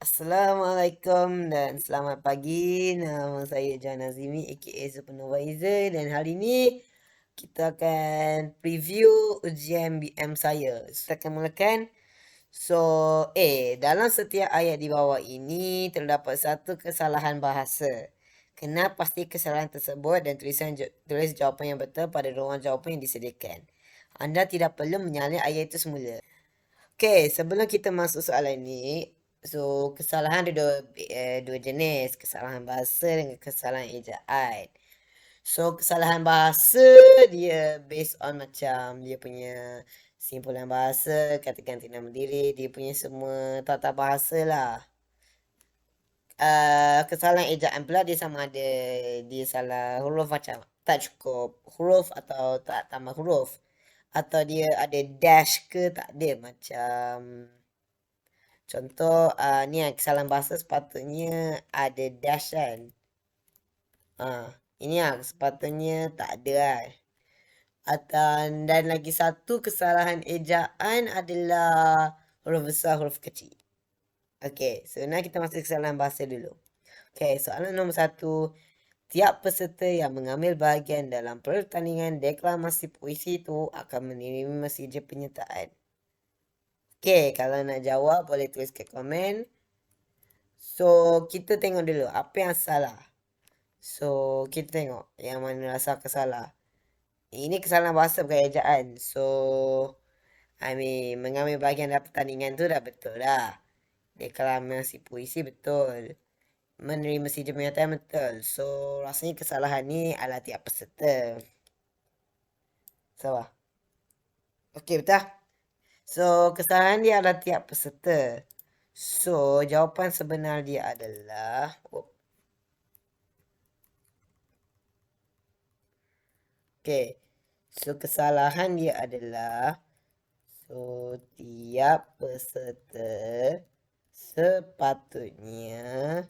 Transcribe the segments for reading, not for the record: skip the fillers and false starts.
Assalamualaikum dan selamat pagi. Nama saya John Azimi aka Supervisor dan hari ini kita akan preview ujian BM saya. Kita akan mulakan. Dalam setiap ayat di bawah ini terdapat satu kesalahan bahasa. Kena pasti kesalahan tersebut dan tulis jawapan yang betul pada ruang jawapan yang disediakan. Anda tidak perlu menyalin ayat itu semula. Okey, sebelum kita masuk soalan ni, kesalahan ada dua jenis, kesalahan bahasa dengan kesalahan ejaan. Kesalahan bahasa dia based on macam dia punya simpulan bahasa, kata ganti nama diri, dia punya semua tata bahasa lah. Kesalahan ejaan pula dia sama ada dia salah huruf macam tak cukup huruf atau tak tambah huruf. Atau dia ada dash ke tak ada macam contoh ni kesalahan bahasa sepatutnya ada dash kan. Ini sepatutnya tak ada kan. Dan lagi satu kesalahan ejaan adalah huruf besar huruf kecil. Okay, so now kita masuk kesalahan bahasa dulu. Okay, soalan nombor 1. Tiap peserta yang mengambil bahagian dalam pertandingan deklamasi puisi itu akan menerima mesej penyertaan. Okay, kalau nak jawab boleh tulis ke komen. So, kita tengok dulu apa yang salah. So, kita tengok yang mana rasa salah. Ini kesalahan bahasa bukan ejaan. So, mengambil bahagian dalam pertandingan tu dah betul dah. Deklamasi puisi betul. Menerima si penyertaan betul. So, rasanya kesalahan ni adalah tiap peserta. Salah. Okey, betul? So, kesalahan dia adalah tiap peserta. So, jawapan sebenar dia adalah Okay. So, kesalahan dia adalah tiap peserta sepatutnya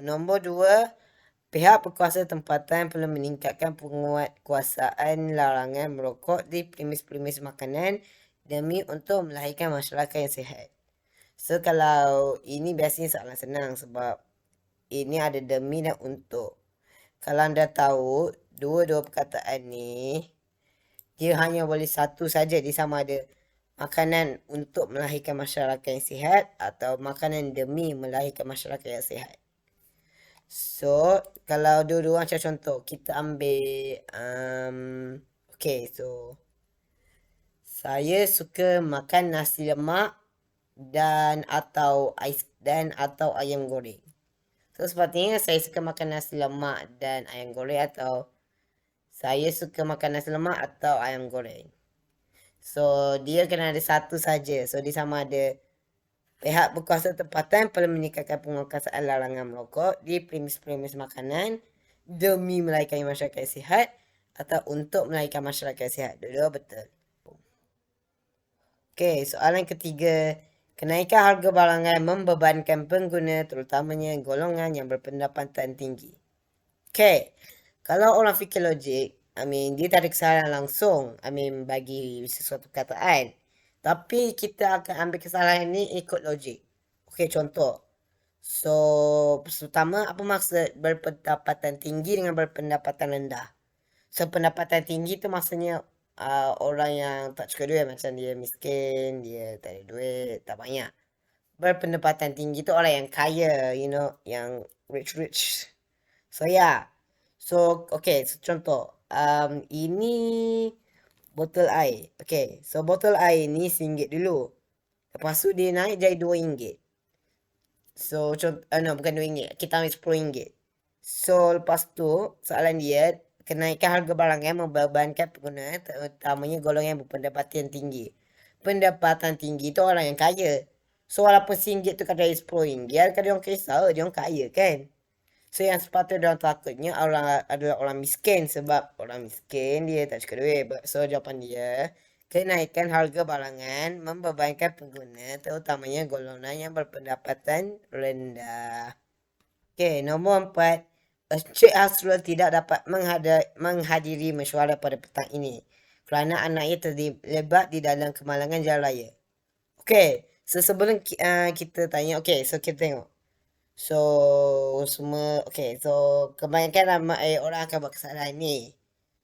nombor 2, pihak berkuasa tempatan perlu meningkatkan penguatkuasaan larangan merokok di premis-premis makanan demi untuk melahirkan masyarakat yang sihat. So, kalau ini biasanya soalan senang sebab ini ada demi dan untuk. Kalau anda tahu, dua-dua perkataan ni, dia hanya boleh satu saja. Dia sama ada makanan untuk melahirkan masyarakat yang sihat atau makanan demi melahirkan masyarakat yang sihat. So, kalau dua-dua macam contoh, kita ambil, okay, so, saya suka makan nasi lemak dan atau ayam goreng. So, sepatutnya saya suka makan nasi lemak dan ayam goreng atau saya suka makan nasi lemak atau ayam goreng. So, dia kena ada satu saja. So, dia sama ada pihak berkuasa tempatan perlu meningkatkan penguasaan larangan merokok di premis-premis makanan demi melahirkan masyarakat sihat atau untuk melahirkan masyarakat sihat. Dua-dua betul. Okey, soalan ketiga. Kenaikan harga barangan membebankan pengguna terutamanya golongan yang berpendapatan tinggi. Okey, kalau orang fikir logik, dia tak ada kesalahan langsung, bagi sesuatu perkataan. Tapi kita akan ambil kesalahan ni ikut logik. Okey, contoh. So, pertama, apa maksud berpendapatan tinggi dengan berpendapatan rendah? So, pendapatan tinggi tu maksudnya orang yang tak cukup duit. Macam dia miskin, dia tak ada duit, tak banyak. Berpendapatan tinggi tu orang yang kaya, yang rich. So, yeah. So, okay, so, contoh. Ini botol air. Okay, so botol air ni RM1 dulu. Lepas tu dia naik jadi RM2. So, bukan RM2. Kita ambil RM10. So, lepas tu, soalan dia, kenaikan harga barang yang membebankan pengguna, terutamanya golongan yang berpendapatan tinggi. Pendapatan tinggi tu orang yang kaya. So, walaupun RM1 tu kadang RM10, adakah dia orang kisah? Dia orang kaya kan? So, yang sepatutnya dia takutnya adalah orang miskin. Sebab orang miskin dia tak cukup duit. So, jawapan dia, kenaikan harga barangan membebankan pengguna, terutamanya golongan yang berpendapatan rendah. Okay, nombor 4. Encik Hasrul tidak dapat menghadiri mesyuarat pada petang ini kerana anaknya terlibat di dalam kemalangan jalan raya. Okey, so sebelum kita tanya, okey, so kita tengok. So, semua, okey, so kebanyakan ramai orang akan buat kesalahan ni.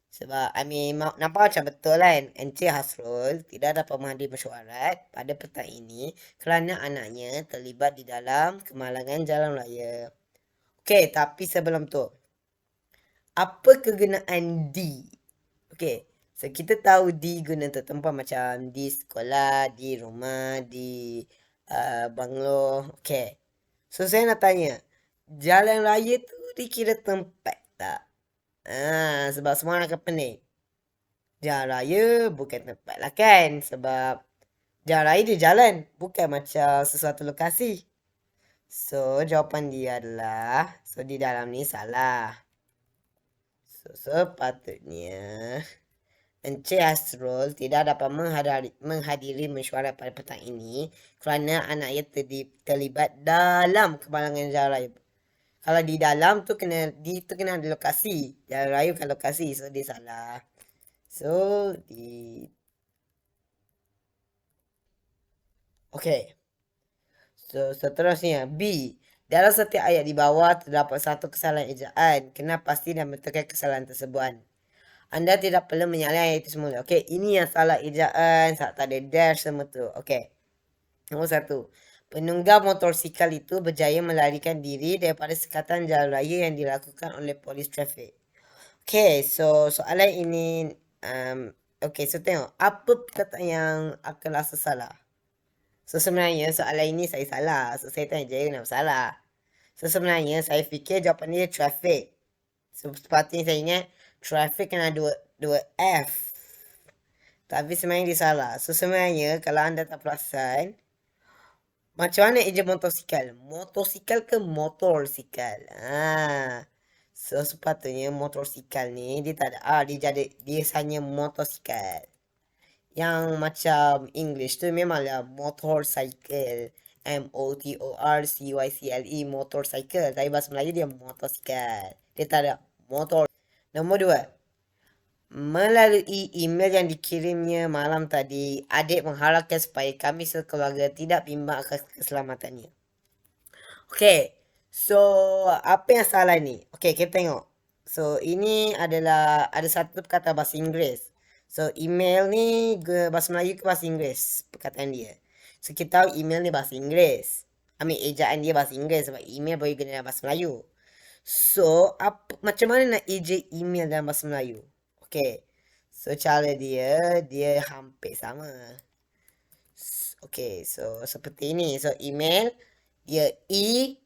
Sebab, I mean, nampak macam betul kan? Encik Hasrul tidak dapat menghadiri mesyuarat pada petang ini kerana anaknya terlibat di dalam kemalangan jalan raya. Okey, tapi sebelum tu, apa kegunaan di? Okey, so kita tahu di guna untuk tempat macam di sekolah, di rumah, di banglo. Okey, so saya nak tanya, jalan raya tu dikira tempat tak? Sebab semua orang akan pening. Jalan raya bukan tempat lah kan? Sebab jalan raya dia jalan, bukan macam sesuatu lokasi. So, jawapan dia adalah, so di dalam ni salah. So, sepatutnya Encik Hasrul tidak dapat menghadiri mesyuarat pada petang ini kerana anaknya terlibat dalam kemalangan jalan raya. Kalau di dalam tu kena ada lokasi. Jalan raya bukan lokasi, so dia salah. So, okay. So, seterusnya B. Dalam setiap ayat di bawah terdapat satu kesalahan ejaan. Kena pasti dan betulkan kesalahan tersebut. Anda tidak perlu menyalahi ayat itu semula. Okey, ini yang salah ejaan, salah tak ada dash semua tu. Okey. Nombor 1. Penunggang motosikal itu berjaya melarikan diri daripada sekatan jalan raya yang dilakukan oleh polis trafik. Okey, so soalan ini okey, so tengok apa perkataan yang akan rasa salah. So sebenarnya soalan ini saya salah. So saya tanya Jaya kenapa salah. So sebenarnya saya fikir jawapan dia traffic. So sepatutnya saya ingat traffic kena dua F. Tapi sebenarnya dia salah. So sebenarnya kalau anda tak perasan, macam mana eja motosikal? Motosikal ke motorsikal? So sepatutnya motosikal ni dia tak ada dia hanya motosikal. Yang macam English tu memanglah motorcycle. MOTORCYCLE motorcycle. Tapi bahasa Melayu dia motosikal. Dia tak ada motor. Nombor 2. Melalui email yang dikirimnya malam tadi, adik mengharapkan supaya kami sekeluarga tidak bimbang akan keselamatannya. Okay, so apa yang salah ni? Okay, kita tengok. So ini adalah ada satu kata bahasa Inggeris. So email ni bahasa Melayu ke bahasa Inggeris perkataan dia. So kita tahu email ni bahasa Inggeris. Ambil ejaan dia bahasa Inggeris sebab email boleh guna bahasa Melayu. So macam mana nak eja email dalam bahasa Melayu? Okay, so cara dia hampir sama. Okay, so seperti ini. So email dia E-M-E-L.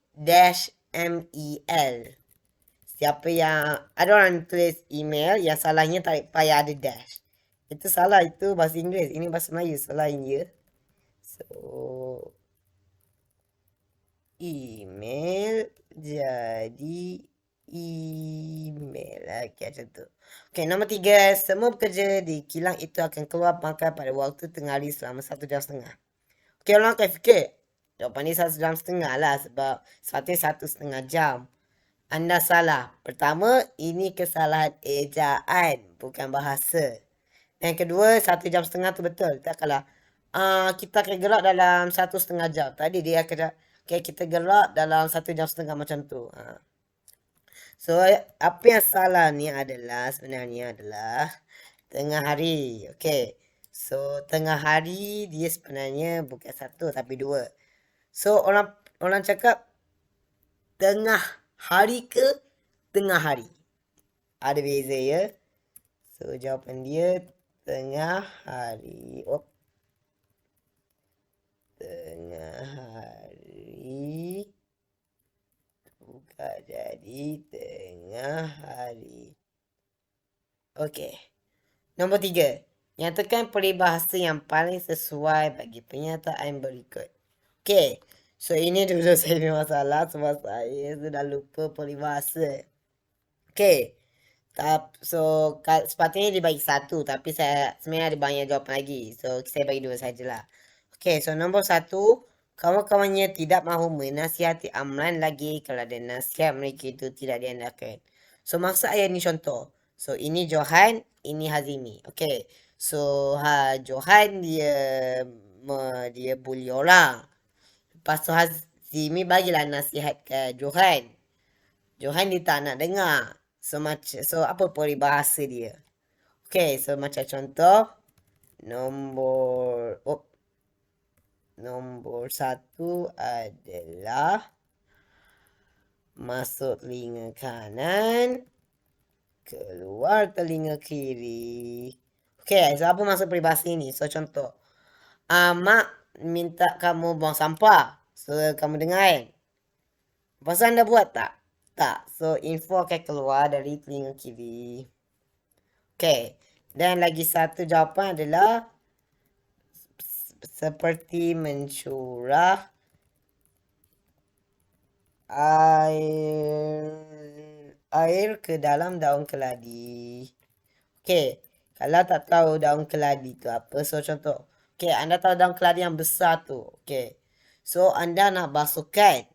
Siapa yang ada orang tulis email, yang salahnya tak payah ada dash. Itu salah, itu bahasa Inggeris. Ini bahasa Melayu, salahin je. So email jadi email. Okay, macam tu. Okay, nombor 3. Semua pekerja di kilang itu akan keluar makan pada waktu tengah hari selama 1.5 jam. Okay, orang akan fikir jawapan ni 1.5 jam lah sebab sepatutnya 1.5 jam. Anda salah. Pertama, ini kesalahan ejaan, bukan bahasa. Yang kedua, 1.5 jam tu betul. Tak kalah. Kita akan gerak dalam 1.5 jam. Tadi dia akan okay, kita gerak dalam 1.5 jam macam tu. So, apa yang salah ni adalah sebenarnya adalah tengah hari. Okay. So, tengah hari dia sebenarnya bukan 1 tapi 2. So, orang cakap tengah hari ke tengah hari. Ada beza ya. So, jawapan dia tengah hari. Tengah hari. Buka jadi tengah hari. Okey. Nombor 3. Nyatakan peribahasa yang paling sesuai bagi pernyataan berikut. Okey. So ini dulu saya punya masalah sebab saya sudah lupa peribahasa. Okey. So sepatutnya dibagi 1 tapi saya sebenarnya ada banyak jawapan lagi. So saya bagi 2 sajalah. Okey, so nombor 1, Kawan-kawannya tidak mahu menasihati Amran lagi kalau dan nasihat mereka itu tidak diandalkan. So maksud ayat ni contoh. So ini Johan, ini Hazimi. Okay. So Johan dia bully orang. Lepas tu Hazimi bagilah nasihat ke Johan. Johan dia tak nak dengar. So apa peribahasa dia? Okay, so macam contoh nombor satu adalah masuk telinga kanan, keluar telinga kiri. Okay, so apa maksud peribahasa ini? So contoh, mak minta kamu buang sampah. So kamu dengar kan? Lepas tu anda buat tak? Tak. So info akan keluar dari telinga kiri. Okay. Dan lagi satu jawapan adalah seperti mencurah air ke dalam daun keladi. Okay. Kalau tak tahu daun keladi tu apa, so contoh. Okay, anda tahu daun keladi yang besar tu. Okay. So, anda nak basuhkan.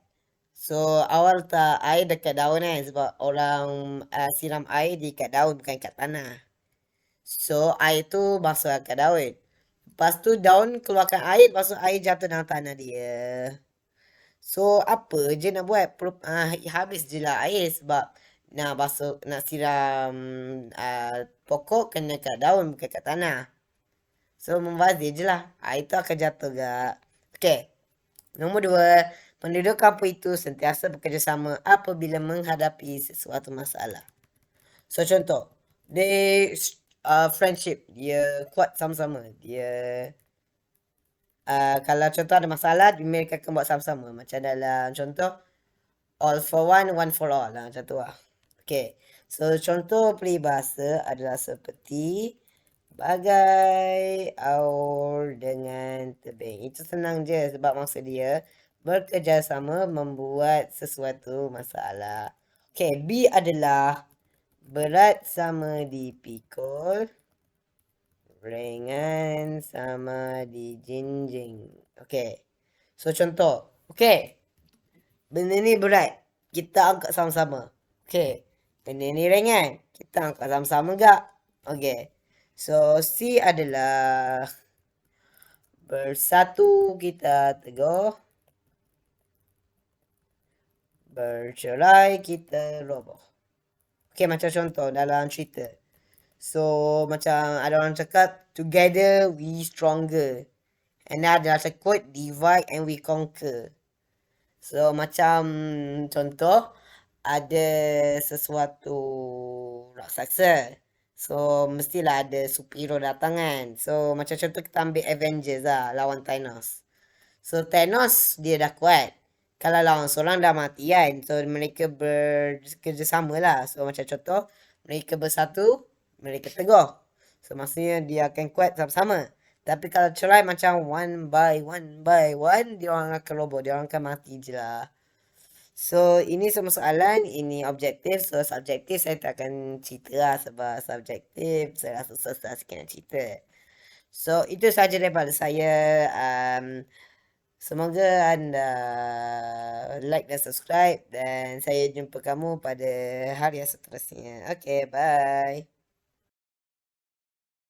So, awal letak air dekat daun kan. Sebab orang siram air di kat daun, bukan kat tanah. So, air tu basuh kat daun. Lepas tu, daun keluarkan air, lepas tu air jatuh dalam tanah dia. So, apa je nak buat? Habis je lah air sebab nak basuh, nak siram pokok kena kat daun, bukan kat tanah. So, membazir je lah. Air tu akan jatuh gak. Okay. Nombor 2. Penduduk kampung itu sentiasa bekerjasama apabila menghadapi sesuatu masalah. So, contoh. They friendship. Dia kuat sama-sama. Dia kalau contoh ada masalah, mereka akan buat sama-sama. Macam dalam contoh, all for one for all. Macam tu lah. Okay. So, contoh peribahasa adalah seperti bagai aur dengan tebing. Itu senang je sebab maksud dia bekerjasama membuat sesuatu masalah. Okay, B adalah berat sama dipikul, ringan sama dijinjing. Okay. So contoh. Okay. Benda ni berat. Kita angkat sama-sama. Okay. Benda ni ringan. Kita angkat sama-sama gak. Okay. So C adalah bersatu kita teguh. Bercerai kita roboh. Okay, macam contoh dalam cerita. So, macam ada orang cakap, together we stronger. And ada macam quote, divide and we conquer. So, macam contoh, ada sesuatu raksasa. So, mestilah ada superhero datang kan. So, macam contoh kita ambil Avengers lah, lawan Thanos. So, Thanos dia dah kuat. Kalau lawan seorang dah mati kan. So, mereka bekerjasama lah. So, macam contoh, mereka bersatu, mereka teguh. So, maksudnya dia akan kuat sama-sama. Tapi kalau cerai macam one by one, dia orang akan roboh. Dia orang akan mati je lah. So, ini semua soalan, ini objektif. So, subjektif saya tak akan cerita lah sebab subjektif. Saya rasa susah sikit nak cerita. So, itu saja daripada saya. Semoga anda like dan subscribe. Dan saya jumpa kamu pada hari yang seterusnya. Okay, bye.